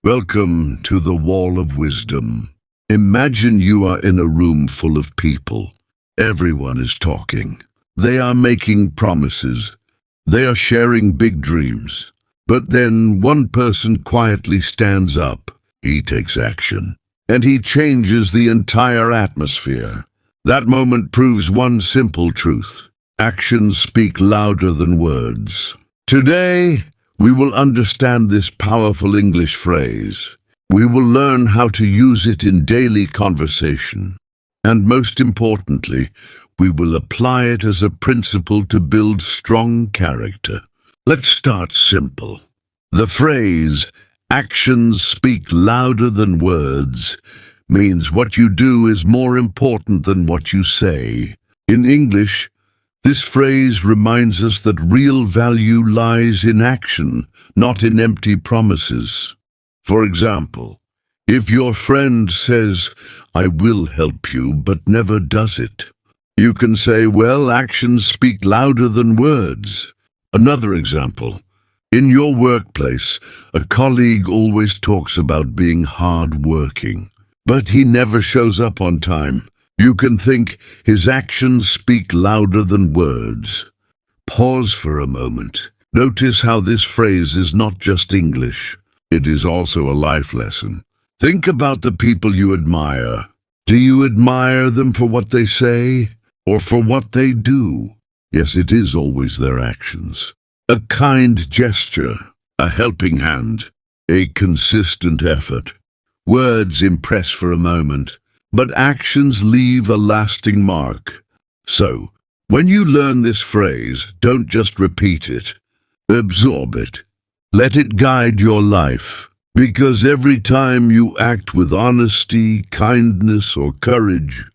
Welcome to the Wall of Wisdom. Imagine you are in a room full of people. Everyone is talking. They are making promises. They are sharing big dreams. But then one person quietly stands up. He takes action. And he changes the entire atmosphere. That moment proves one simple truth. Actions speak louder than words. Today, we will understand this powerful English phrase. We will learn how to use it in daily conversation. And most importantly, we will apply it as a principle to build strong character. Let's start simple. The phrase, actions speak louder than words, means what you do is more important than what you say. In English, this phrase reminds us that real value lies in action, not in empty promises. For example, if your friend says, "I will help you," but never does it, you can say, well, actions speak louder than words. Another example, in your workplace, a colleague always talks about being hard-working, but he never shows up on time. You can think his actions speak louder than words. Pause for a moment. Notice how this phrase is not just English. It is also a life lesson. Think about the people you admire. Do you admire them for what they say or for what they do? Yes, it is always their actions. A kind gesture, a helping hand, a consistent effort. Words impress for a moment, but actions leave a lasting mark. So, when you learn this phrase, don't just repeat it. Absorb it. Let it guide your life. Because every time you act with honesty, kindness, or courage,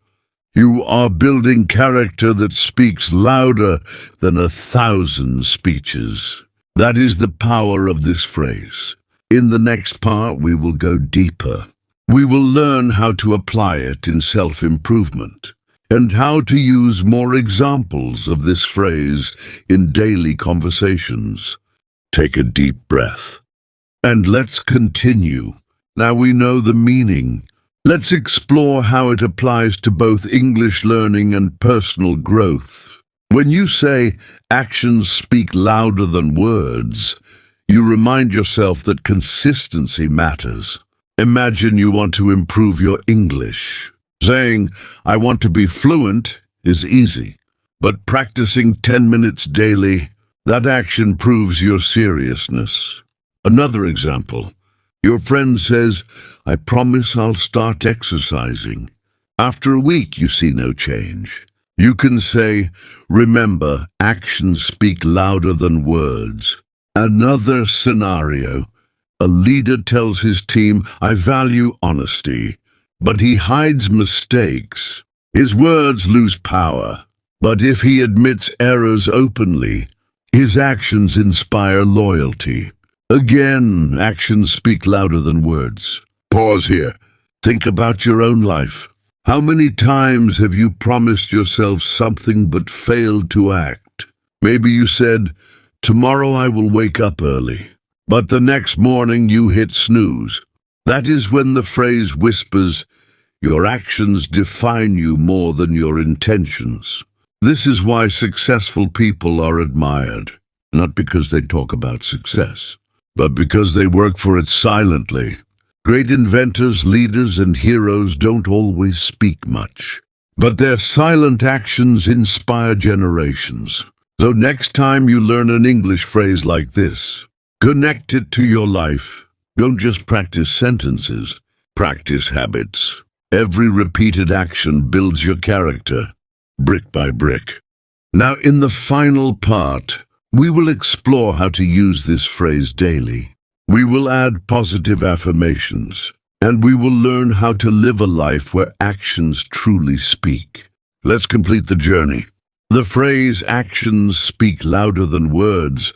you are building character that speaks louder than 1,000 speeches. That is the power of this phrase. In the next part, we will go deeper. We will learn how to apply it in self-improvement and how to use more examples of this phrase in daily conversations. Take a deep breath. And let's continue. Now we know the meaning. Let's explore how it applies to both English learning and personal growth. When you say, actions speak louder than words, you remind yourself that consistency matters. Imagine you want to improve your English. Saying, "I want to be fluent," is easy. But practicing 10 minutes daily, that action proves your seriousness. Another example. Your friend says, "I promise I'll start exercising." After a week, you see no change. You can say, "Remember, actions speak louder than words." Another scenario. A leader tells his team, "I value honesty," but he hides mistakes. His words lose power. But if he admits errors openly, his actions inspire loyalty. Again, actions speak louder than words. Pause here. Think about your own life. How many times have you promised yourself something but failed to act? Maybe you said, "Tomorrow I will wake up early." But the next morning you hit snooze. That is when the phrase whispers, your actions define you more than your intentions. This is why successful people are admired, not because they talk about success, but because they work for it silently. Great inventors, leaders, and heroes don't always speak much, but their silent actions inspire generations. So next time you learn an English phrase like this, connect it to your life. Don't just practice sentences, practice habits. Every repeated action builds your character, brick by brick. Now, in the final part, we will explore how to use this phrase daily. We will add positive affirmations, and we will learn how to live a life where actions truly speak. Let's complete the journey. The phrase, "actions speak louder than words,"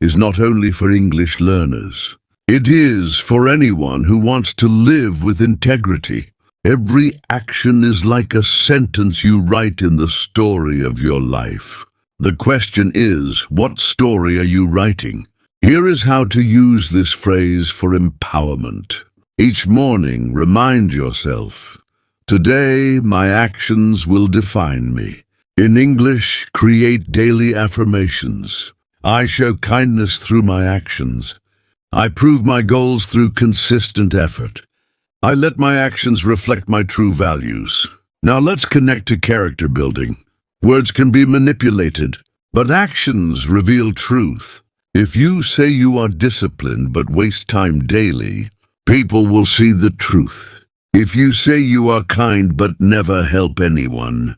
is not only for English learners. It is for anyone who wants to live with integrity. Every action is like a sentence you write in the story of your life. The question is, what story are you writing? Here is how to use this phrase for empowerment. Each morning, remind yourself, today my actions will define me. In English, create daily affirmations. I show kindness through my actions. I prove my goals through consistent effort. I let my actions reflect my true values. Now let's connect to character building. Words can be manipulated, but actions reveal truth. If you say you are disciplined but waste time daily, people will see the truth. If you say you are kind but never help anyone,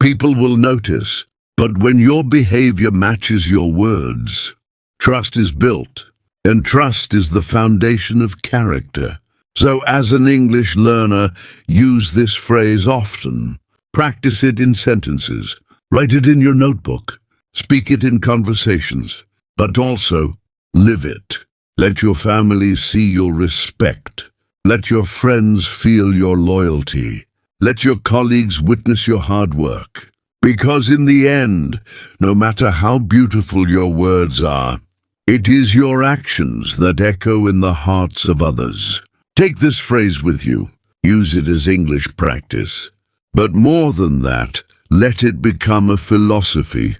people will notice. But when your behavior matches your words, trust is built, and trust is the foundation of character. So as an English learner, use this phrase often. Practice it in sentences. Write it in your notebook. Speak it in conversations. But also, live it. Let your family see your respect. Let your friends feel your loyalty. Let your colleagues witness your hard work. Because in the end, no matter how beautiful your words are, it is your actions that echo in the hearts of others. Take this phrase with you. Use it as English practice. But more than that, let it become a philosophy,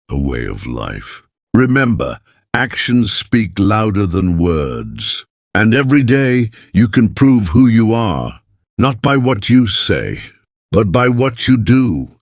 a way of life. Remember, actions speak louder than words. And every day you can prove who you are, not by what you say, but by what you do.